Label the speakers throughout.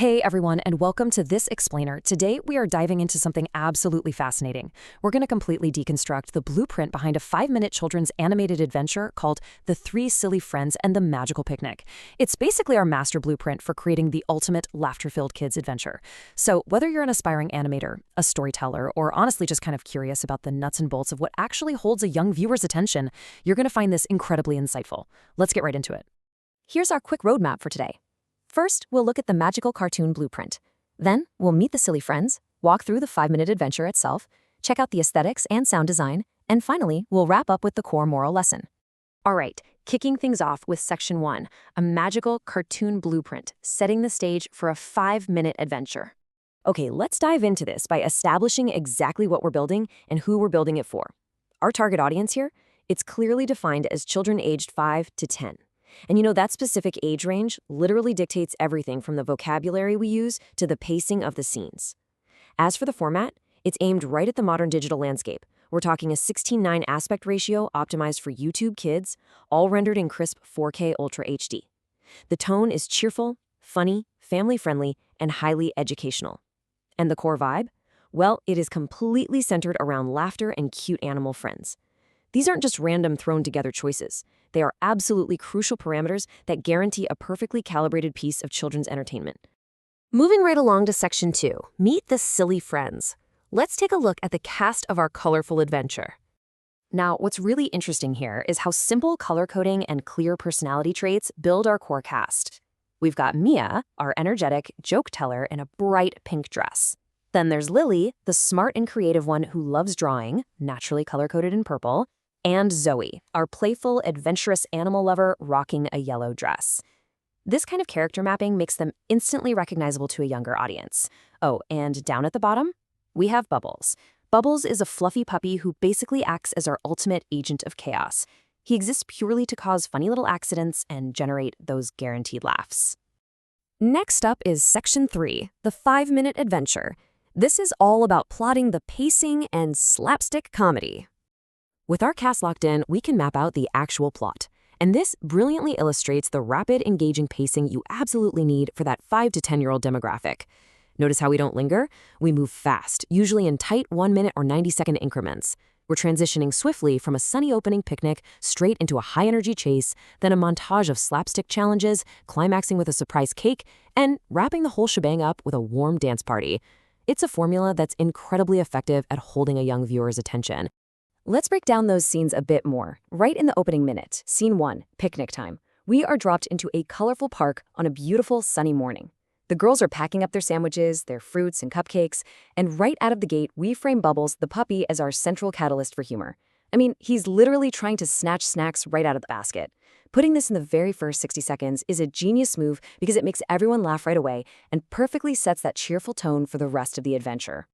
Speaker 1: Hey everyone, and welcome to This Explainer. Today we are diving into something absolutely fascinating. We're going to completely deconstruct the blueprint behind a 5-minute children's animated adventure called The Three Silly Friends and the Magical Picnic. It's basically our master blueprint for creating the ultimate laughter-filled kids adventure. So whether you're an aspiring animator, a storyteller, or honestly just kind of curious about the nuts and bolts of what actually holds a young viewer's attention, you're going to find this incredibly insightful. Let's get right into it. Here's our quick roadmap for today. First, we'll look at the magical cartoon blueprint. Then, we'll meet the silly friends, walk through the 5-minute adventure itself, check out the aesthetics and sound design, and finally, we'll wrap up with the core moral lesson. All right, kicking things off with Section 1, a magical cartoon blueprint, setting the stage for a 5-minute adventure. Okay, let's dive into this by establishing exactly what we're building and who we're building it for. Our target audience here? It's clearly defined as children aged 5 to 10. And that specific age range literally dictates everything from the vocabulary we use to the pacing of the scenes. As for the format, it's aimed right at the modern digital landscape. We're talking a 16:9 aspect ratio optimized for YouTube Kids, all rendered in crisp 4K Ultra HD. The tone is cheerful, funny, family-friendly, and highly educational. And the core vibe? Well, it is completely centered around laughter and cute animal friends. These aren't just random thrown-together choices. They are absolutely crucial parameters that guarantee a perfectly calibrated piece of children's entertainment. Moving right along to Section 2, Meet the Silly Friends. Let's take a look at the cast of our colorful adventure. Now, what's really interesting here is how simple color coding and clear personality traits build our core cast. We've got Mia, our energetic joke teller in a bright pink dress. Then there's Lily, the smart and creative one who loves drawing, naturally color-coded in purple, and Zoe, our playful, adventurous animal lover rocking a yellow dress. This kind of character mapping makes them instantly recognizable to a younger audience. Oh, and down at the bottom, we have Bubbles. Bubbles is a fluffy puppy who basically acts as our ultimate agent of chaos. He exists purely to cause funny little accidents and generate those guaranteed laughs. Next up is Section 3, the 5-minute adventure. This is all about plotting the pacing and slapstick comedy. With our cast locked in, we can map out the actual plot. And this brilliantly illustrates the rapid, engaging pacing you absolutely need for that 5 to 10-year-old demographic. Notice how we don't linger? We move fast, usually in tight 1-minute or 90-second increments. We're transitioning swiftly from a sunny opening picnic straight into a high-energy chase, then a montage of slapstick challenges, climaxing with a surprise cake, and wrapping the whole shebang up with a warm dance party. It's a formula that's incredibly effective at holding a young viewer's attention. Let's break down those scenes a bit more. Right in the opening minute, Scene 1, Picnic Time. We are dropped into a colorful park on a beautiful sunny morning. The girls are packing up their sandwiches, their fruits, and cupcakes, and right out of the gate, we frame Bubbles, the puppy, as our central catalyst for humor. I mean, he's literally trying to snatch snacks right out of the basket. Putting this in the very first 60 seconds is a genius move because it makes everyone laugh right away and perfectly sets that cheerful tone for the rest of the adventure.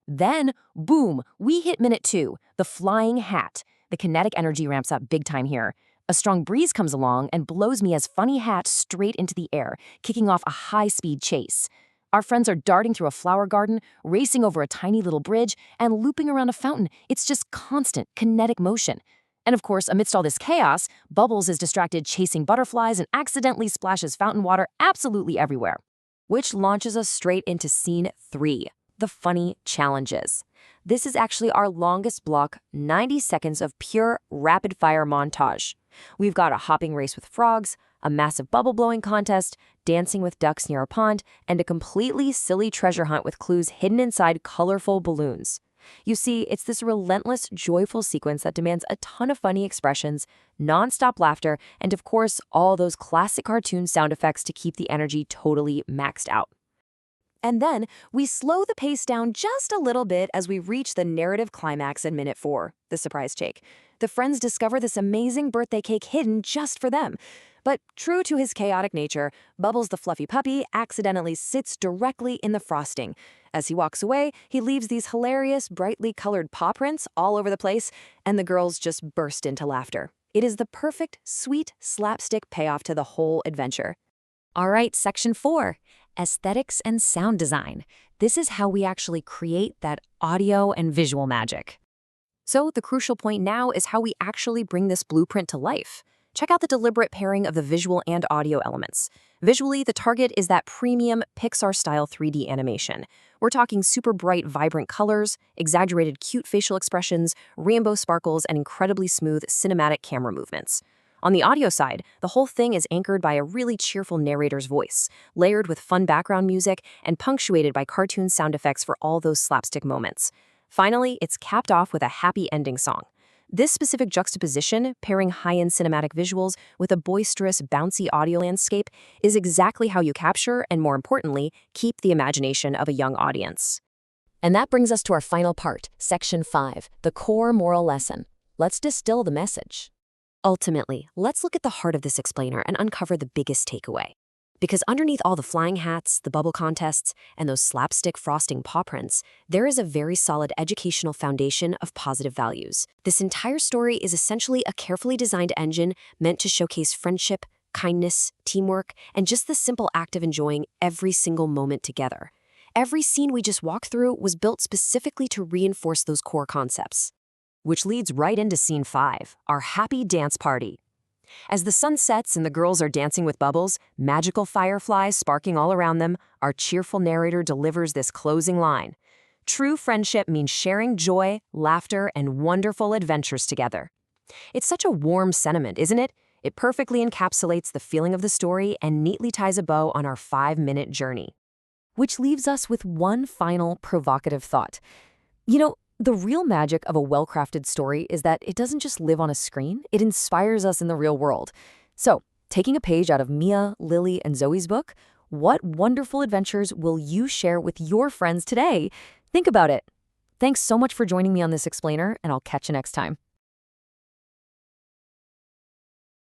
Speaker 1: Then, boom, we hit minute 2, the flying hat. The kinetic energy ramps up big time here. A strong breeze comes along and blows Mia's funny hat straight into the air, kicking off a high-speed chase. Our friends are darting through a flower garden, racing over a tiny little bridge, and looping around a fountain. It's just constant, kinetic motion. And of course, amidst all this chaos, Bubbles is distracted chasing butterflies and accidentally splashes fountain water absolutely everywhere. Which launches us straight into Scene 3. The funny challenges. This is actually our longest block, 90 seconds of pure rapid-fire montage. We've got a hopping race with frogs, a massive bubble-blowing contest, dancing with ducks near a pond, and a completely silly treasure hunt with clues hidden inside colorful balloons. You see, it's this relentless, joyful sequence that demands a ton of funny expressions, non-stop laughter, and of course, all those classic cartoon sound effects to keep the energy totally maxed out. And then, we slow the pace down just a little bit as we reach the narrative climax in minute 4, the surprise cake. The friends discover this amazing birthday cake hidden just for them. But true to his chaotic nature, Bubbles the fluffy puppy accidentally sits directly in the frosting. As he walks away, he leaves these hilarious, brightly colored paw prints all over the place, and the girls just burst into laughter. It is the perfect, sweet, slapstick payoff to the whole adventure. All right, Section 4. Aesthetics and sound design. This is how we actually create that audio and visual magic. So the crucial point now is how we actually bring this blueprint to life. Check out the deliberate pairing of the visual and audio elements. Visually, the target is that premium Pixar-style 3D animation. We're talking super bright, vibrant colors, exaggerated cute facial expressions, rainbow sparkles, and incredibly smooth cinematic camera movements. On the audio side, the whole thing is anchored by a really cheerful narrator's voice, layered with fun background music and punctuated by cartoon sound effects for all those slapstick moments. Finally, it's capped off with a happy ending song. This specific juxtaposition, pairing high-end cinematic visuals with a boisterous, bouncy audio landscape, is exactly how you capture and, more importantly, keep the imagination of a young audience. And that brings us to our final part, Section 5, the core moral lesson. Let's distill the message. Ultimately, let's look at the heart of this explainer and uncover the biggest takeaway. Because underneath all the flying hats, the bubble contests, and those slapstick frosting paw prints, there is a very solid educational foundation of positive values. This entire story is essentially a carefully designed engine meant to showcase friendship, kindness, teamwork, and just the simple act of enjoying every single moment together. Every scene we just walked through was built specifically to reinforce those core concepts. Which leads right into Scene 5, our happy dance party. As the sun sets and the girls are dancing with bubbles, magical fireflies sparking all around them, our cheerful narrator delivers this closing line. True friendship means sharing joy, laughter, and wonderful adventures together. It's such a warm sentiment, isn't it? It perfectly encapsulates the feeling of the story and neatly ties a bow on our 5-minute journey. Which leaves us with one final provocative thought. The real magic of a well-crafted story is that it doesn't just live on a screen, it inspires us in the real world. So, taking a page out of Mia, Lily, and Zoe's book, what wonderful adventures will you share with your friends today? Think about it. Thanks so much for joining me on this explainer, and I'll catch you next time.